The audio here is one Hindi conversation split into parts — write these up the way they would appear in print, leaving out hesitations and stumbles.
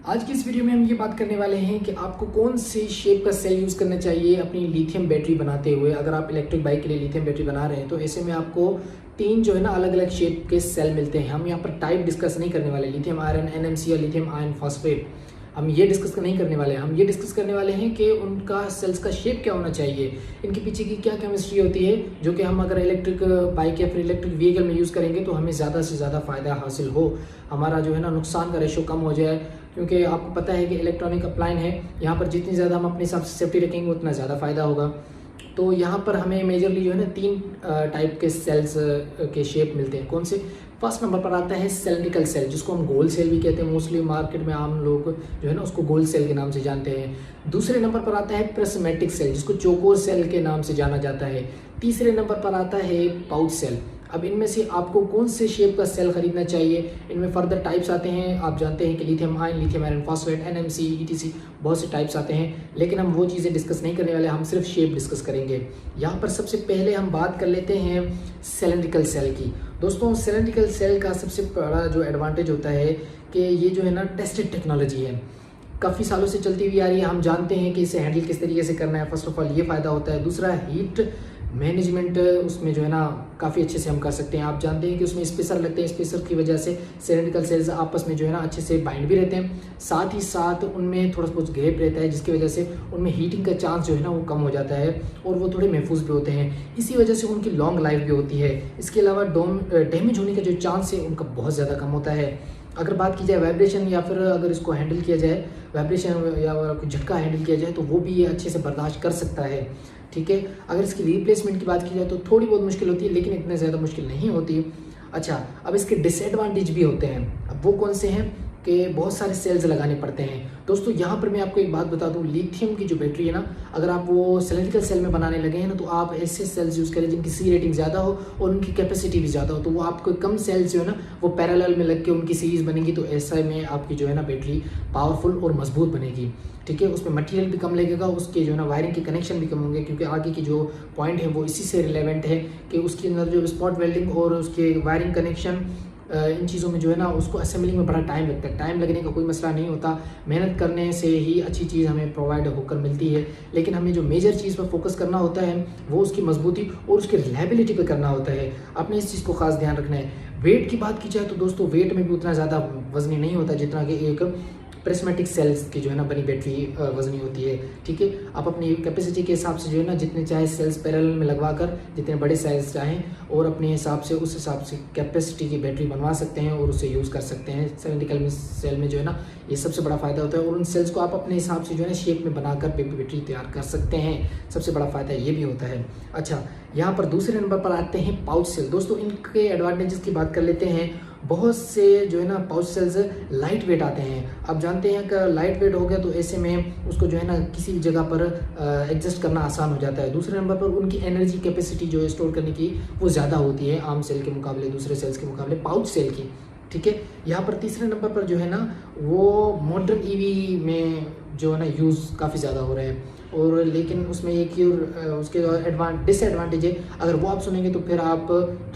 आज की इस वीडियो में हम ये बात करने वाले हैं कि आपको कौन से शेप का सेल यूज़ करना चाहिए अपनी लिथियम बैटरी बनाते हुए। अगर आप इलेक्ट्रिक बाइक के लिए लिथियम बैटरी बना रहे हैं तो ऐसे में आपको तीन जो है ना अलग अलग शेप के सेल मिलते हैं। हम यहाँ पर टाइप डिस्कस नहीं करने वाले, लिथियम आयरन NMC या लिथियम आयरन फॉस्फेट, हम ये डिस्कस नहीं करने वाले हैं। हम ये डिस्कस करने वाले हैं कि उनका सेल्स का शेप क्या होना चाहिए, इनके पीछे की क्या केमिस्ट्री होती है, जो कि हम अगर इलेक्ट्रिक बाइक या फिर इलेक्ट्रिक व्हीकल में यूज़ करेंगे तो हमें ज़्यादा से ज़्यादा फ़ायदा हासिल हो, हमारा जो है ना नुकसान का रेशो कम हो जाए। क्योंकि आपको पता है कि इलेक्ट्रॉनिक अप्लायन है, यहाँ पर जितनी ज़्यादा हम अपने हिसाब से सेफ्टी रखेंगे उतना ज़्यादा फ़ायदा होगा। तो यहाँ पर हमें मेजरली जो है ना तीन टाइप के सेल्स के शेप मिलते हैं। कौन से? फर्स्ट नंबर पर आता है सिलिंड्रिकल सेल, जिसको हम गोल सेल भी कहते हैं। मोस्टली मार्केट में आम लोग जो है ना उसको गोल सेल के नाम से जानते हैं। दूसरे नंबर पर आता है प्रिज्मेटिक सेल, जिसको चौकोर सेल के नाम से जाना जाता है। तीसरे नंबर पर आता है पाउच सेल। अब इनमें से आपको कौन से शेप का सेल खरीदना चाहिए, इनमें फर्दर टाइप्स आते हैं। आप जानते हैं कि lithium ion, lithium iron phosphate, NMC, ETC, बहुत से टाइप्स आते हैं, लेकिन हम वो चीज़ें डिस्कस नहीं करने वाले, हम सिर्फ शेप डिस्कस करेंगे। यहाँ पर सबसे पहले हम बात कर लेते हैं सिलिंड्रिकल सेल की। दोस्तों, सिलिंड्रिकल सेल का सबसे बड़ा जो एडवांटेज होता है कि ये जो है ना टेस्टेड टेक्नोलॉजी है, काफ़ी सालों से चलती हुई आ रही है। हम जानते हैं कि इसे हैंडल किस तरीके से करना है। फर्स्ट ऑफ ऑल ये फ़ायदा होता है। दूसरा, हीट मैनेजमेंट उसमें जो है ना काफ़ी अच्छे से हम कर सकते हैं। आप जानते हैं कि उसमें स्पेसर लगते हैं, स्पेसर की वजह से सिलिंड्रिकल सेल्स आपस में जो है ना अच्छे से बाइंड भी रहते हैं। साथ ही साथ उनमें थोड़ा बहुत गैप रहता है, जिसकी वजह से उनमें हीटिंग का चांस जो है ना वो कम हो जाता है और वो थोड़े महफूज भी होते हैं। इसी वजह से उनकी लॉन्ग लाइफ भी होती है। इसके अलावा डैमेज होने का जो चांस है उनका बहुत ज़्यादा कम होता है। अगर बात की जाए वाइब्रेशन या फिर अगर इसको हैंडल किया जाए, वाइब्रेशन या कोई झटका हैंडल किया जाए तो वो भी ये अच्छे से बर्दाश्त कर सकता है। ठीक है, अगर इसकी रिप्लेसमेंट की बात की जाए तो थोड़ी बहुत मुश्किल होती है, लेकिन इतने ज़्यादा मुश्किल नहीं होती। अच्छा, अब इसके डिसएडवांटेज भी होते हैं। अब वो कौन से हैं कि बहुत सारे सेल्स लगाने पड़ते हैं। दोस्तों, यहाँ पर मैं आपको एक बात बता दूँ, लिथियम की जो बैटरी है ना, अगर आप वो सिलिंड्रिकल सेल में बनाने लगे हैं ना तो आप ऐसे सेल्स यूज़ करें जिनकी C रेटिंग ज़्यादा हो और उनकी कैपेसिटी भी ज़्यादा हो। तो वो आपको कम सेल्स जो है ना वो पैरेलल में लग के उनकी सीरीज़ बनेगी, तो ऐसा में आपकी जो है ना बैटरी पावरफुल और मजबूत बनेगी। ठीक है, उसमें मटेरियल भी कम लगेगा, उसके जो है ना वायरिंग के कनेक्शन भी कम होंगे, क्योंकि आगे की जो पॉइंट है वो इसी से रिलेवेंट है कि उसके अंदर जो स्पॉट वेल्डिंग और उसके वायरिंग कनेक्शन, इन चीज़ों में जो है ना उसको असेंबलिंग में बड़ा टाइम लगता है। टाइम लगने का कोई मसला नहीं होता, मेहनत करने से ही अच्छी चीज़ हमें प्रोवाइड होकर मिलती है। लेकिन हमें जो मेजर चीज़ पर फोकस करना होता है वो उसकी मजबूती और उसकी रिलायबिलिटी पर करना होता है। आपने इस चीज़ को खास ध्यान रखना है। वेट की बात की जाए तो दोस्तों, वेट में भी उतना ज़्यादा वजनी नहीं होता जितना कि एक प्रिज्मेटिक सेल्स की जो है ना बनी बैटरी वजनी होती है। ठीक है, आप अपनी कैपेसिटी के हिसाब से जो है ना जितने चाहे सेल्स पैरेलल में लगवा कर जितने बड़े साइज चाहें और अपने हिसाब से उस हिसाब से कैपेसिटी की बैटरी बनवा सकते हैं और उसे यूज़ कर सकते हैं। सिलिंड्रिकल सेल में जो है ना ये सबसे बड़ा फ़ायदा होता है और उन सेल्स को आप अपने हिसाब से जो है ना शेप में बनाकर बैटरी तैयार कर सकते हैं। सबसे बड़ा फ़ायदा ये भी होता है। अच्छा, यहाँ पर दूसरे नंबर पर आते हैं पाउच सेल। दोस्तों, इनके एडवांटेजेस की बात कर लेते हैं। बहुत से जो है ना पाउच सेल्स लाइट वेट आते हैं। आप जानते हैं कि लाइट वेट हो गया तो ऐसे में उसको जो है ना किसी भी जगह पर एडजस्ट करना आसान हो जाता है। दूसरे नंबर पर उनकी एनर्जी कैपेसिटी जो है स्टोर करने की वो ज़्यादा होती है आम सेल के मुकाबले, दूसरे सेल्स के मुकाबले पाउच सेल की। ठीक है, यहाँ पर तीसरे नंबर पर जो है ना वो मॉडर्न EV में जो है ना यूज़ काफ़ी ज़्यादा हो रहे हैं। और लेकिन उसमें एक ही उसके डिसएडवांटेज है। अगर वो आप सुनेंगे तो फिर आप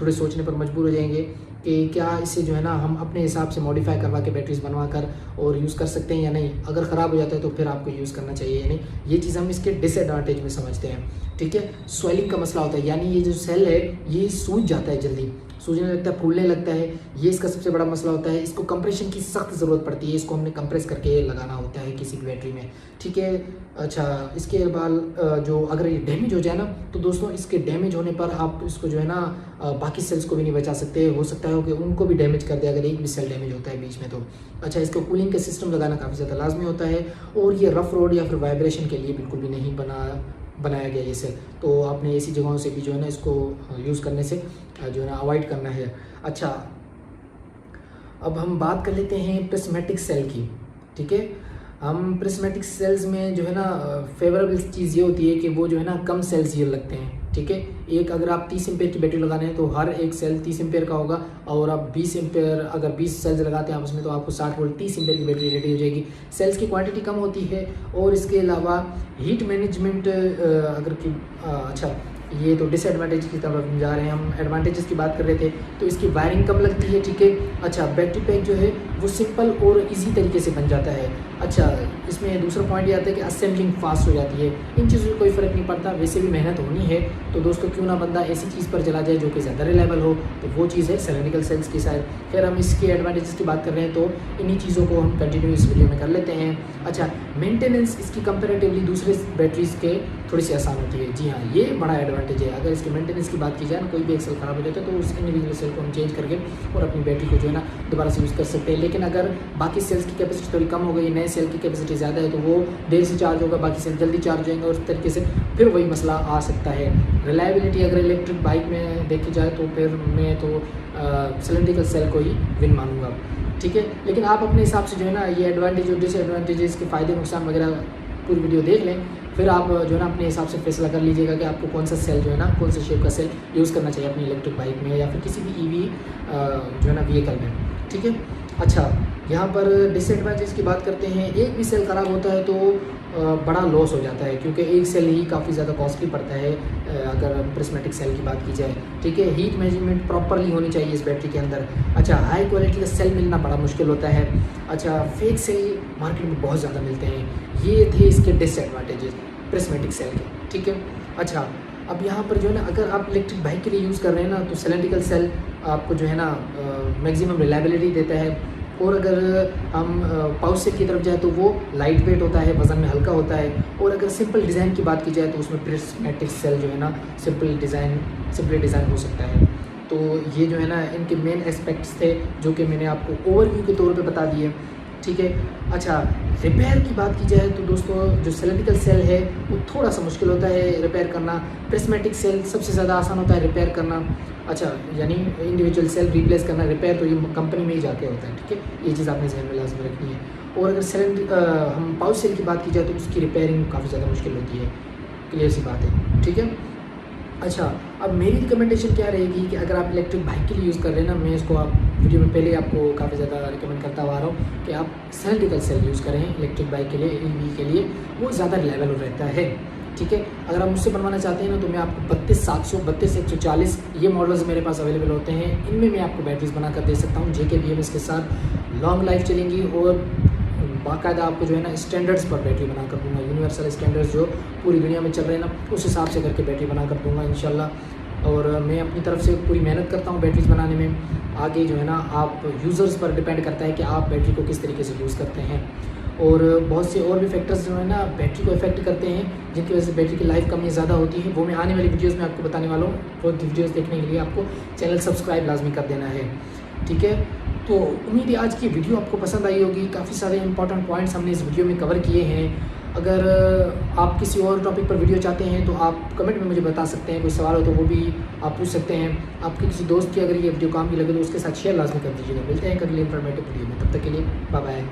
थोड़े सोचने पर मजबूर हो जाएंगे कि क्या इसे जो है ना हम अपने हिसाब से मॉडिफाई करवा के बैटरीज बनवा कर और यूज़ कर सकते हैं या नहीं। अगर ख़राब हो जाता है तो फिर आपको यूज़ करना चाहिए या नहीं, ये चीज़ हम इसके डिसएडवांटेज में समझते हैं। ठीक है, स्वेलिंग का मसला होता है, यानी ये जो सेल है ये सूज जाता है, जल्दी सूजने लगता है, फूलने लगता है, ये इसका सबसे बड़ा मसला होता है। इसको कंप्रेशन की सख्त ज़रूरत पड़ती है, इसको हमने कंप्रेस करके लगाना होता है किसी भी बैटरी में। ठीक है, अच्छा, इसके बाद जो अगर ये डैमेज हो जाए ना तो दोस्तों इसके डैमेज होने पर आप इसको जो है ना बाकी सेल्स को भी नहीं बचा सकते। हो सकता है कि उनको भी डैमेज कर दे अगर एक भी सेल डैमेज होता है बीच में तो। अच्छा, इसको कूलिंग का सिस्टम लगाना काफ़ी ज़्यादा लाजमी होता है और ये रफ रोड या फिर वाइब्रेशन के लिए बिल्कुल भी नहीं बनाया गया इसे। तो आपने ऐसी जगहों से भी जो है ना इसको यूज़ करने से जो है ना अवॉइड करना है। अच्छा, अब हम बात कर लेते हैं प्रिज्मेटिक सेल की। ठीक है, हम प्रिज्मेटिक सेल्स में जो है ना फेवरेबल चीज़ ये होती है कि वो जो है ना कम सेल्स ये लगते हैं। ठीक है, एक अगर आप 30 एम्पेयर की बैटरी लगाने हैं तो हर एक सेल 30 एम्पेयर का होगा और आप 20 एम्पेयर अगर 20 सेल्स लगाते हैं उसमें तो आपको 60 वोल्ट 30 एम्पेयर की बैटरी रेडी हो जाएगी। सेल्स की क्वांटिटी कम होती है और इसके अलावा हीट मैनेजमेंट अच्छा, ये तो डिसएडवांटेज की तरफ हम जा रहे हैं। हम एडवांटेजेस की बात कर रहे थे, तो इसकी वायरिंग कम लगती है, ठीक है। अच्छा, बैटरी पैक जो है वो सिंपल और इजी तरीके से बन जाता है। अच्छा, इसमें दूसरा पॉइंट ये आता है कि असेंबलिंग फास्ट हो जाती है। इन चीज़ों से कोई फ़र्क नहीं पड़ता, वैसे भी मेहनत होनी है तो दोस्तों क्यों ना बंदा ऐसी चीज़ पर चला जाए जो कि ज़्यादा रिलायबल हो, तो वो चीज़ है सिलैंडरिकल सेल्स की साइड। फिर हम इसके एडवांटेजेस की बात कर रहे हैं तो इन्हीं चीज़ों को हम कंटिन्यू इस वीडियो में कर लेते हैं। अच्छा, मेंटेनेंस इसकी कंपेरेटिवली दूसरे बैटरीज के थोड़ी सी आसान होती है। जी हाँ, ये बड़ा एडवांटेज है। अगर इसके मेंटेनेंस की बात की जाए ना, कोई भी एक सेल ख़राब हो जाता है तो उस इंडिविजुअल सेल को हम चेंज करके और अपनी बैटरी को जो है ना दोबारा से यूज़ कर सकते हैं। लेकिन अगर बाकी सेल्स की कैपेसिटी थोड़ी कम हो गई, नए सेल की कैपेसिटी ज़्यादा है, तो वो देर से चार्ज होगा, बाकी सेल जल्दी चार्ज होंगे और उस तरीके से फिर वही मसला आ सकता है। रिलायबिलिटी अगर इलेक्ट्रिक बाइक में देखी जाए तो फिर मैं तो सिलैंडरिकल सेल को ही विन मानूंगा, ठीक है। लेकिन आप अपने हिसाब से जो है ना ये एडवांटेज और डिसएडवांटेजेस के फ़ायदे नुकसान वगैरह पूरी वीडियो देख लें, फिर आप जो है ना अपने हिसाब से फैसला कर लीजिएगा कि आपको कौन सा सेल जो है ना, कौन से शेप का सेल यूज़ करना चाहिए अपनी इलेक्ट्रिक बाइक में या फिर किसी भी ईवी जो है ना व्हीकल में, ठीक है। अच्छा, यहाँ पर डिसएडवांटेज की बात करते हैं। एक भी सेल ख़राब होता है तो बड़ा लॉस हो जाता है, क्योंकि एक सेल ही काफ़ी ज़्यादा कॉस्टली पड़ता है अगर प्रिज्मेटिक सेल की बात की जाए, ठीक है। हीट मैनेजमेंट प्रॉपरली होनी चाहिए इस बैटरी के अंदर। अच्छा, हाई क्वालिटी का सेल मिलना बड़ा मुश्किल होता है। अच्छा, फेक सेल मार्केट में बहुत ज़्यादा मिलते हैं। ये थे इसके डिसएडवांटेजेस प्रिज्मेटिक सेल के, ठीक है। अच्छा, अब यहाँ पर जो है ना अगर आप इलेक्ट्रिक बाइक के लिए यूज़ कर रहे हैं ना तो सिलैंडरिकल सेल आपको जो है ना मैक्सिमम रिलायबिलिटी देता है। और अगर हम पाउच सेल की तरफ जाए तो वो लाइट वेट होता है, वज़न में हल्का होता है। और अगर सिंपल डिज़ाइन की बात की जाए तो उसमें प्रिज्मेटिक सेल जो है ना सिंपली डिज़ाइन हो सकता है। तो ये जो है ना इनके मेन एस्पेक्ट्स थे जो कि मैंने आपको ओवरव्यू के तौर पे बता दिए, ठीक है। अच्छा, रिपेयर की बात की जाए तो दोस्तों जो सिलैंडरिकल सेल है वो थोड़ा सा मुश्किल होता है रिपेयर करना। प्रिज्मेटिक सेल सबसे ज़्यादा आसान होता है रिपेयर करना। अच्छा, यानी इंडिविजुअल सेल रिप्लेस करना, रिपेयर तो ये कंपनी में ही जाके होता है, ठीक है। ये चीज़ आपने ज़हन में लाज़मी रखनी है। और अगर हम पाउच सेल की बात की जाए तो उसकी रिपेयरिंग काफ़ी ज़्यादा मुश्किल होती है, क्लियर सी बात है, ठीक है। अच्छा, अब मेरी रिकमेंडेशन क्या रहेगी कि अगर आप इलेक्ट्रिक बाइक के लिए यूज़ कर रहे हैं ना, मैं इसको आप वीडियो में पहले आपको काफ़ी ज़्यादा रिकमेंड करता हुआ आ रहा हूँ कि आप सिलैंडरिकल सेल यूज़ करें इलेक्ट्रिक बाइक के लिए, ईवी के लिए, वो ज़्यादा रिलायबल रहता है, ठीक है। अगर आप मुझसे बनवाना चाहते हैं ना तो मैं आपको 32,700, 32,140 ये मॉडल्स मेरे पास अवेलेबल होते हैं। इनमें मैं आपको बैटरीज बना कर दे सकता हूँ JK के साथ, लॉन्ग लाइफ चलेंगी और बाकायदा आपको जो है ना स्टैंडर्ड्स पर बैटरी बना कर दूँगा। यूनिवर्सल स्टैंडर्ड्स जो पूरी दुनिया में चल रहे हैं ना उस हिसाब से करके बैटरी बना कर दूँगा इंशाल्लाह। और मैं अपनी तरफ से पूरी मेहनत करता हूँ बैटरीज बनाने में। आगे जो है ना आप यूज़र्स पर डिपेंड करता है कि आप बैटरी को किस तरीके से यूज़ करते हैं। और बहुत से और भी फैक्टर्स जो है ना बैटरी को इफेक्ट करते हैं जिनकी वजह से बैटरी की लाइफ कम या ज़्यादा होती है, वो मैं आने वाली वीडियोस में आपको बताने वाला हूँ। वो वीडियोस देखने के लिए आपको चैनल सब्सक्राइब लाजमी कर देना है, ठीक है। तो उम्मीद है आज की वीडियो आपको पसंद आई होगी। काफ़ी सारे इंपॉर्टेंट पॉइंट्स हमने इस वीडियो में कवर किए हैं। अगर आप किसी और टॉपिक पर वीडियो चाहते हैं तो आप कमेंट में मुझे बता सकते हैं। कोई सवाल हो तो वो भी आप पूछ सकते हैं। आपके किसी दोस्त की अगर ये वीडियो काम की लगे तो उसके साथ शेयर लाजमी कर दीजिएगा। मिलते हैं अगली इंफॉर्मेटिव वीडियो में, तब तक के लिए बाय बाय।